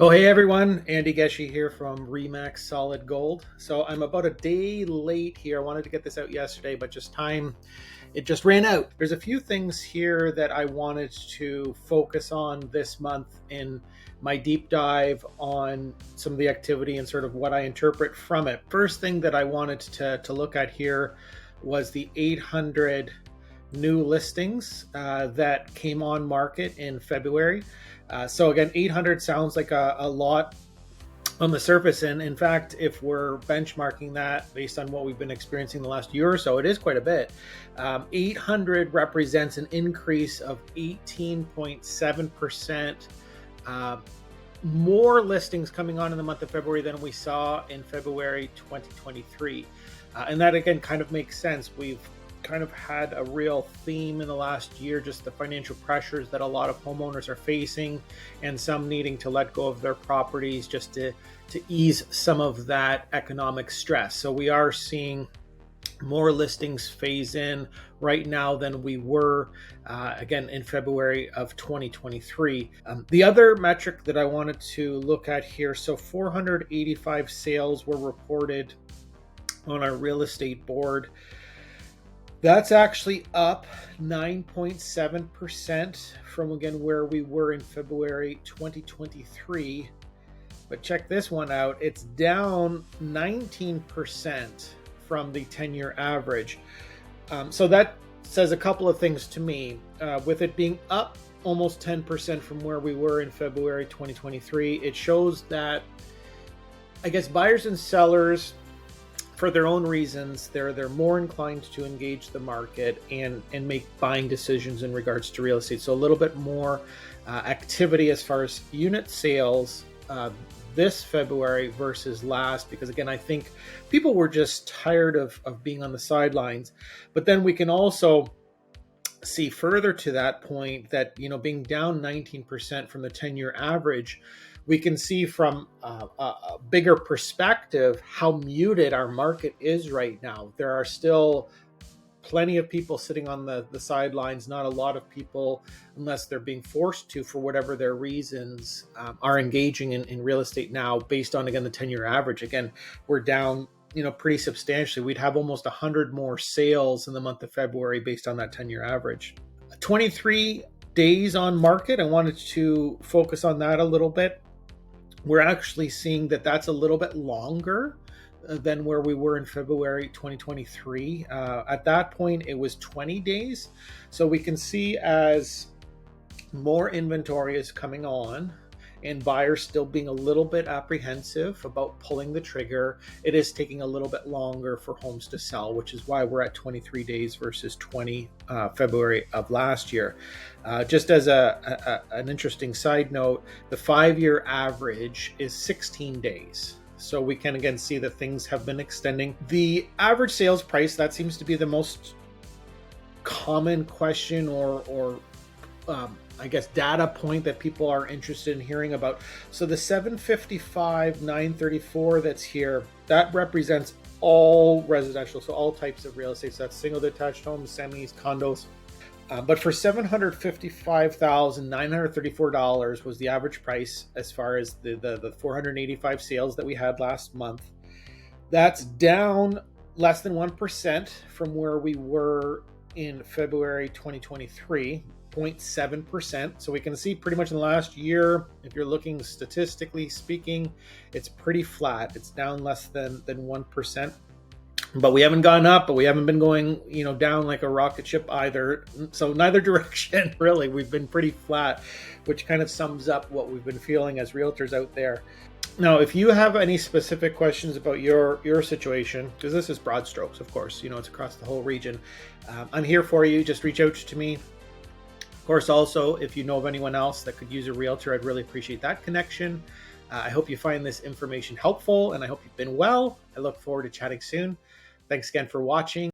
Oh, hey everyone, Andy Geshe here from Remax Solid Gold. So I'm about a day late here. I wanted to get this out yesterday, but it just ran out. There's a few things here that I wanted to focus on this month in my deep dive on some of the activity and sort of what I interpret from it. First thing that I wanted to look at here was the 800 new listings that came on market in February. So again, 800 sounds like a lot on the surface. And in fact, if we're benchmarking that based on what we've been experiencing the last year or so, it is quite a bit. 800 represents an increase of 18.7%. More listings coming on in the month of February than we saw in February 2023. And that again kind of makes sense. We've kind of had a real theme in the last year, just the financial pressures that a lot of homeowners are facing, and some needing to let go of their properties just to ease some of that economic stress. So we are seeing more listings phase in right now than we were again in February of 2023. The other metric that I wanted to look at here, so 485 sales were reported on our real estate board. That's actually up 9.7% from again where we were in February 2023. But check this one out. It's down 19% from the 10-year average. So that says a couple of things to me. With it being up almost 10% from where we were in February 2023, it shows that, I guess, buyers and sellers, for their own reasons, they're more inclined to engage the market and make buying decisions in regards to real estate. So a little bit more activity as far as unit sales this February versus last, because again, I think people were just tired of being on the sidelines. But then we can also see further to that point that, being down 19% from the 10-year average, we can see from a bigger perspective how muted our market is right now. There are still plenty of people sitting on the sidelines. Not a lot of people, unless they're being forced to for whatever their reasons, are engaging in real estate now based on, again, the 10-year average. Again, we're down pretty substantially. We'd have almost 100 more sales in the month of February based on that 10-year average. 23 days on market, I wanted to focus on that a little bit. We're actually seeing that that's a little bit longer than where we were in February 2023. At that point, it was 20 days. So we can see as more inventory is coming on and buyers still being a little bit apprehensive about pulling the trigger, it is taking a little bit longer for homes to sell, which is why we're at 23 days versus 20 February of last year. Just as an interesting side note, the 5-year average is 16 days. So we can again see that things have been extending. The average sales price, that seems to be the most common question or I guess data point that people are interested in hearing about. So the 755 934 that's here, that represents all residential, so all types of real estate. So that's single detached homes, semis, condos. But for $755,934 was the average price as far as the 485 sales that we had last month. That's down less than 1% from where we were in February 2023. 0.7%. So we can see pretty much in the last year, if you're looking statistically speaking, it's pretty flat. It's down less than 1%. But we haven't gone up, but we haven't been going, down like a rocket ship either. So neither direction, really. We've been pretty flat, which kind of sums up what we've been feeling as realtors out there. Now, if you have any specific questions about your situation, because this is broad strokes, of course, it's across the whole region, I'm here for you. Just reach out to me. Of course, also, if you know of anyone else that could use a realtor, I'd really appreciate that connection. I hope you find this information helpful, and I hope you've been well. I look forward to chatting soon. Thanks again for watching.